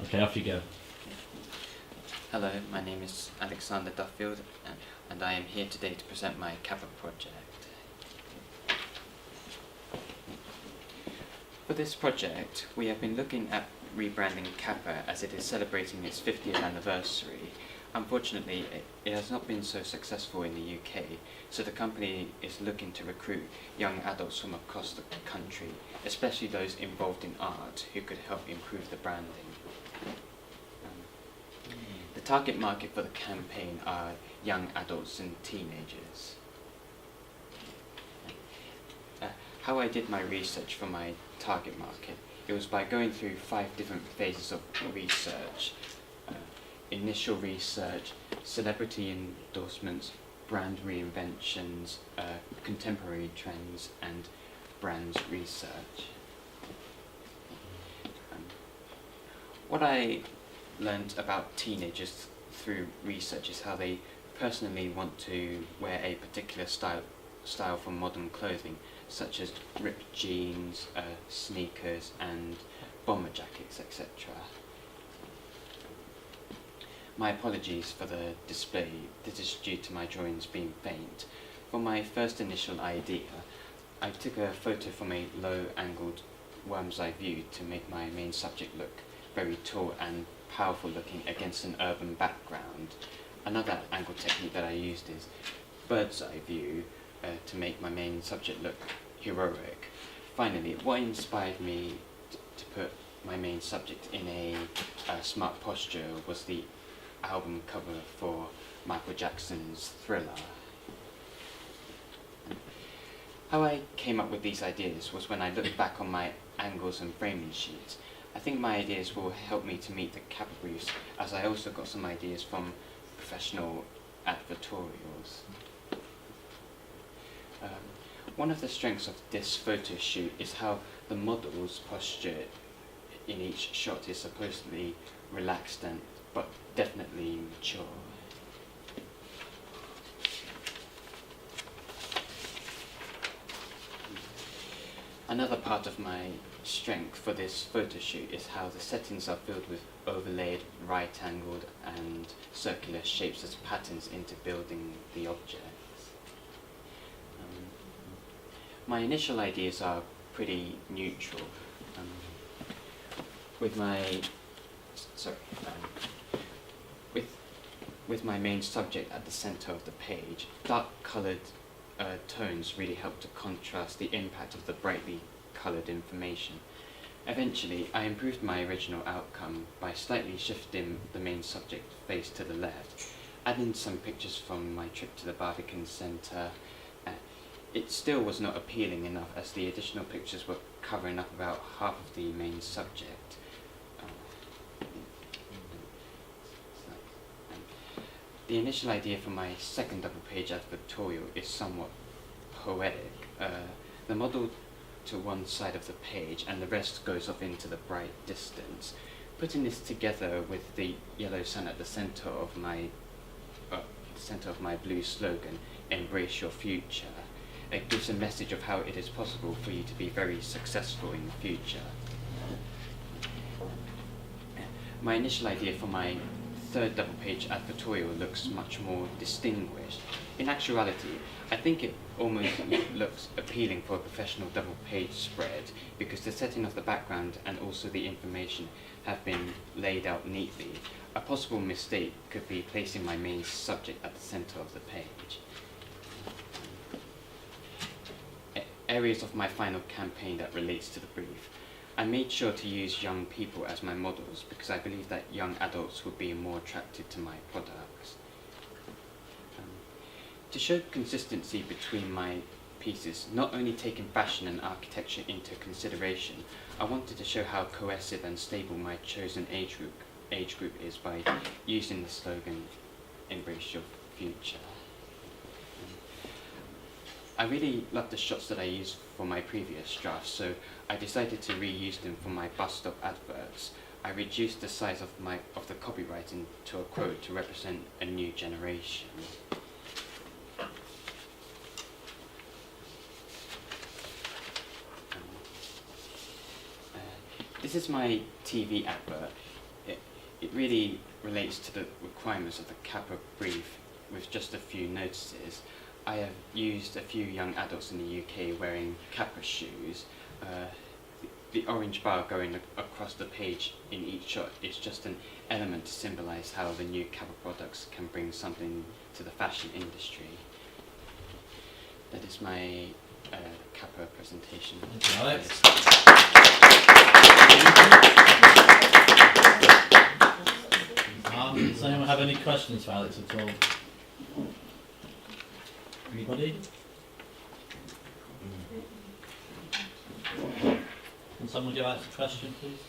Okay, off you go. Hello, my name is Alexander Duffield, and I am here today to present my Kappa project. For this project, we have been looking at rebranding Kappa as it is celebrating its 50th anniversary. Unfortunately, it has not been so successful in the UK, so the company is looking to recruit young adults from across the country, especially those involved in art, who could help improve the branding. The target market for the campaign are young adults and teenagers. How I did my research for my target market, it was by going through 5 different phases of research. Initial research, celebrity endorsements, brand reinventions, contemporary trends, and brands research. What I learned about teenagers through research is how they personally want to wear a particular style from modern clothing, such as ripped jeans, sneakers, and bomber jackets, etc. My apologies for the display. This is due to my drawings being faint. For my first initial idea, I took a photo from a low-angled worm's eye view to make my main subject look very tall and powerful looking against an urban background. Another angle technique that I used is bird's eye view to make my main subject look heroic. Finally, what inspired me to put my main subject in a smart posture was the album cover for Michael Jackson's Thriller. How I came up with these ideas was when I looked back on my angles and framing sheets. I think my ideas will help me to meet the Kappa briefs, as I also got some ideas from professional advertorials. One of the strengths of this photo shoot is how the model's posture in each shot is supposedly relaxed but definitely mature. Another part of my strength for this photo shoot is how the settings are filled with overlaid right-angled and circular shapes as patterns into building the objects. My initial ideas are pretty neutral. With my main subject at the center of the page, dark-colored tones really help to contrast the impact of the brightly colored information. Eventually, I improved my original outcome by slightly shifting the main subject face to the left, adding some pictures from my trip to the Barbican Centre. It still was not appealing enough, as the additional pictures were covering up about half of the main subject. The initial idea for my second double-page advertorial is somewhat poetic. The model to one side of the page and the rest goes off into the bright distance. Putting this together with the yellow sun at the center of my blue slogan, "Embrace Your Future," it gives a message of how it is possible for you to be very successful in the future. My initial idea for my third double-page advertorial looks much more distinguished. In actuality, I think it almost looks appealing for a professional double-page spread, because the setting of the background and also the information have been laid out neatly. A possible mistake could be placing my main subject at the center of the page. Areas of my final campaign that relates to the brief. I made sure to use young people as my models because I believe that young adults would be more attracted to my products. To show consistency between my pieces, not only taking fashion and architecture into consideration, I wanted to show how cohesive and stable my chosen age group is by using the slogan, "Embrace Your Future." I really loved the shots that I used for my previous drafts, so I decided to reuse them for my bus stop adverts. I reduced the size of the copyright into a quote to represent a new generation. This is my TV advert. it really relates to the requirements of the Kappa brief with just a few notices. I have used a few young adults in the UK wearing Kappa shoes. The orange bar going across the page in each shot is just an element to symbolise how the new Kappa products can bring something to the fashion industry. That is my Kappa presentation. Thank you, Alex. Does anyone have any questions for Alex at all? Anybody? Can someone give Alex a question, please?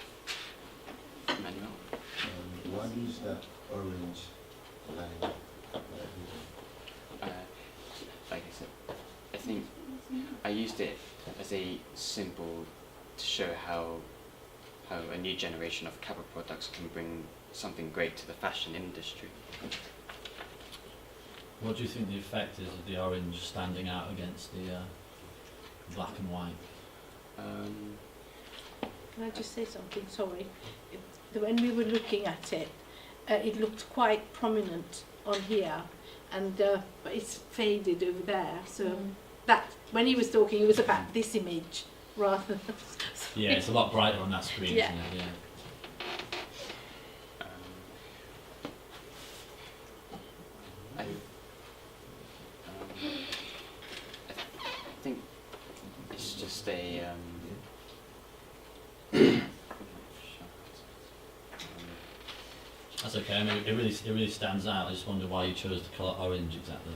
Manuel? What is that orange line? Like I said, I think I used it as a symbol to show how a new generation of Kappa products can bring something great to the fashion industry. What do you think the effect is of the orange standing out against the black and white? Can I just say something? Sorry. When we were looking at it, it looked quite prominent on here, and but it's faded over there. So that when he was talking, it was about this image rather than. Yeah, it's a lot brighter on that screen, Yeah. isn't it? Yeah. I think it's just a That's okay. I mean, it really stands out. I just wonder why you chose the colour orange exactly.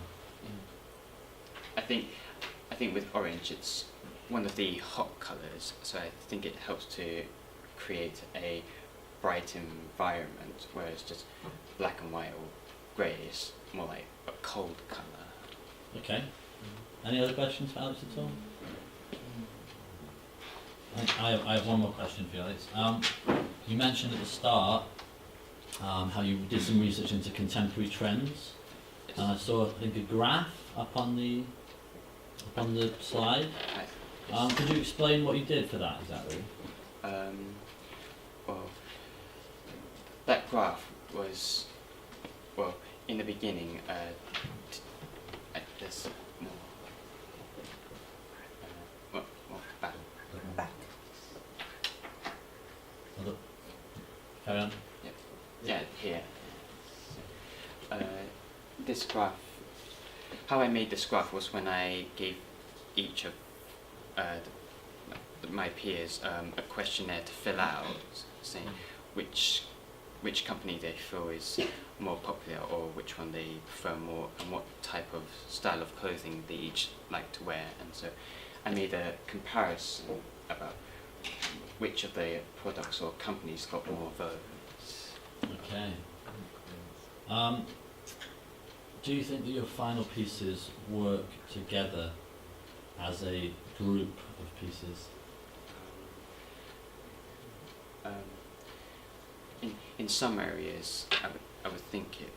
I think with orange it's one of the hot colours, so I think it helps to create a bright environment, whereas just black and white or grey is more like a cold colour. Okay. Any other questions for Alex at all? I have one more question for you, Alex. You mentioned at the start how you did some research into contemporary trends, and I saw, I think, a graph up on the slide. Could you explain what you did for that exactly? Well, that graph was, well, in the beginning, there's more back. Back. Carry on. Yeah, here. This graph, how I made this graph was when I gave each of my peers a questionnaire to fill out, saying which company they feel is more popular or which one they prefer more and what type of style of clothing they each like to wear. And so I made a comparison about which of the products or companies got more votes. Okay. Do you think that your final pieces work together as a group of pieces? In some areas, I would think it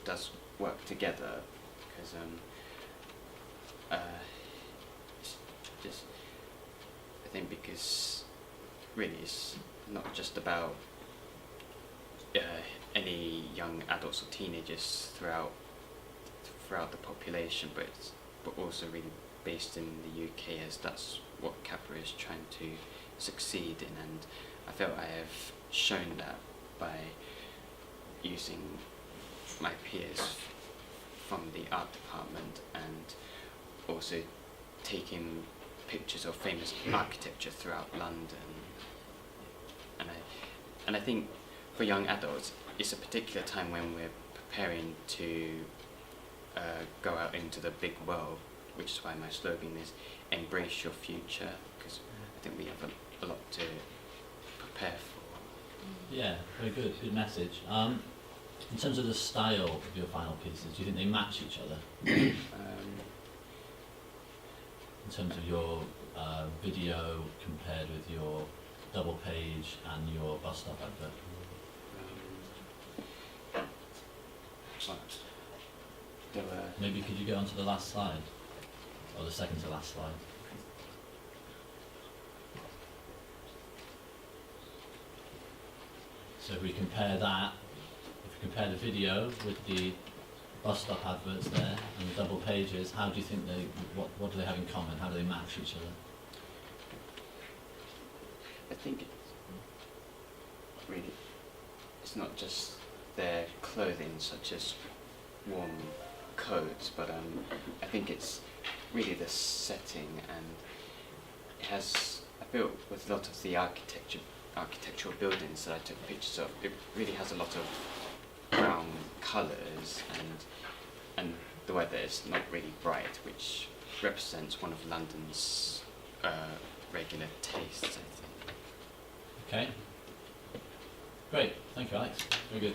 does work together because just I think because really it's not just about any young adults or teenagers throughout the population, but also really based in the UK, as that's what Kappa is trying to succeed in, and I felt I have shown that by using my peers from the art department and also taking pictures of famous architecture throughout London. And I think for young adults it's a particular time when we're preparing to go out into the big world, which is why my slogan is embrace your future, because I think we have a lot to prepare for. Yeah, very good message. In terms of the style of your final pieces, do you think they match each other? In terms of your video compared with your double page and your bus stop advert? Maybe could you go on to the last slide? Or the second to last slide? So if we compare that you compare the video with the bus stop adverts there and the double pages, how do you think what do they have in common? How do they match each other? I think it's not just their clothing, such as warm coats, but I think it's really the setting, and it has, I feel, with a lot of the architectural buildings that I took pictures of, it really has a lot of brown colours, and the weather is not really bright, which represents one of London's regular tastes, I think. Okay. Great. Thank you, Alex. Very good.